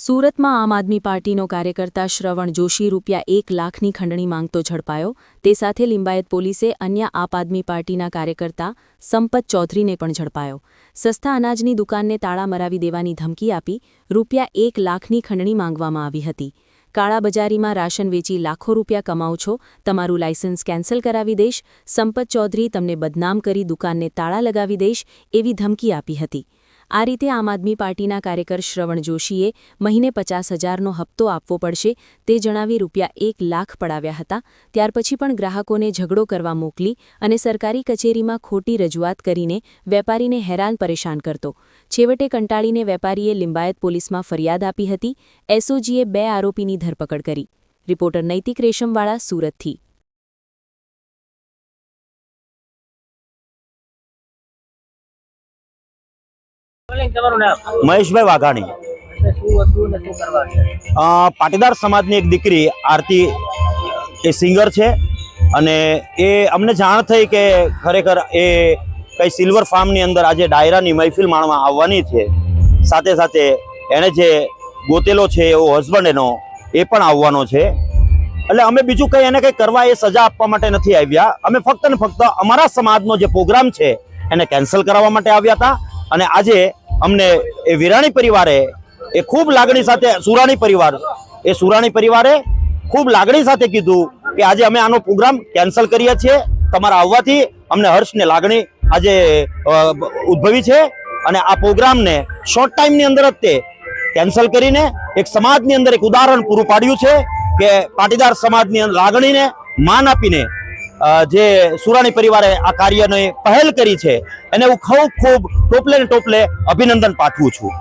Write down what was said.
સુરતમાં આમ આદમી પાર્ટીનો કાર્યકર્તા શ્રવણ જોશી ₹1 લાખની ખંડણી માંગતો ઝડપાયો। તે સાથે લિંબાયત પોલીસે અન્ય આપ આદમી પાર્ટીના કાર્યકર્તા સંપત ચૌધરીને પણ ઝડપાયો। સસ્તા અનાજની દુકાનને તાળા મરાવી દેવાની ધમકી આપી ₹1 લાખની ખંડણી માંગવામાં આવી હતી। કાળાબજારીમાં રાશન વેચી લાખો રૂપિયા કમાઓ છો, તમારું લાયસન્સ કેન્સલ કરાવી દઈશ, સંપત ચૌધરી તમને બદનામ કરી દુકાનને તાળા લગાવી દઈશ એવી ધમકી આપી હતી। આ રીતે આમ આદમી પાર્ટીના કાર્યકર શ્રવણ જોશીએ મહિને 50,000નો હપ્તો આપવો પડશે તે જણાવી ₹1 લાખ પડાવ્યા હતા। ત્યાર પછી પણ ગ્રાહકોને ઝઘડો કરવા મોકલી અને સરકારી કચેરીમાં ખોટી રજૂઆત કરીને વેપારીને હેરાન પરેશાન કરતો। છેવટે કંટાળીને વેપારીએ લિંબાયત પોલીસમાં ફરિયાદ આપી હતી। એસઓજીએ 2 આરોપીની ધરપકડ કરી। રિપોર્ટર નૈતિક રેશમવાળા, સુરતથી। મહેશભાઈ વાઘાણી, પાટીદાર સમાજની એક દીકરી આરતી એ સિંગર છે અને એ અમને જાણ થઈ કે ખરેખર એ કઈ સિલ્વર ફાર્મની અંદર આજે ડાયરાની મહેફિલ માણવા આવવાની છે। સાથે સાથે એને જે ગોતેલો છે એવો હસબન્ડ એનો એ પણ આવવાનો છે। એટલે અમે બીજું કંઈ એને કંઈ કરવા એ સજા આપવા માટે નથી આવ્યા। અમે ફક્ત ને ફક્ત અમારા સમાજનો જે પ્રોગ્રામ છે એને કેન્સલ કરાવવા માટે આવ્યા હતા। અને આજે અમને એ વિરાણી પરિવારે એ ખૂબ લાગણી સાથે સુરાણી પરિવારે ખૂબ લાગણી સાથે કીધું કે આજે અમે આનો પ્રોગ્રામ કેન્સલ કરીએ છીએ। તમારા આવવાથી અમને હર્ષ ને લાગણી આજે ઉદ્ભવી છે અને આ પ્રોગ્રામને શોર્ટ ટાઈમની અંદર જ તે કેન્સલ કરીને એક સમાજની અંદર એક ઉદાહરણ પૂરું પાડ્યું છે કે પાટીદાર સમાજની લાગણીને માન આપીને જે સુરાણી પરિવારે આ કાર્યને પહેલ કરી છે એને હું ખૂબ ટોપલે અભિનંદન પાઠવું છું।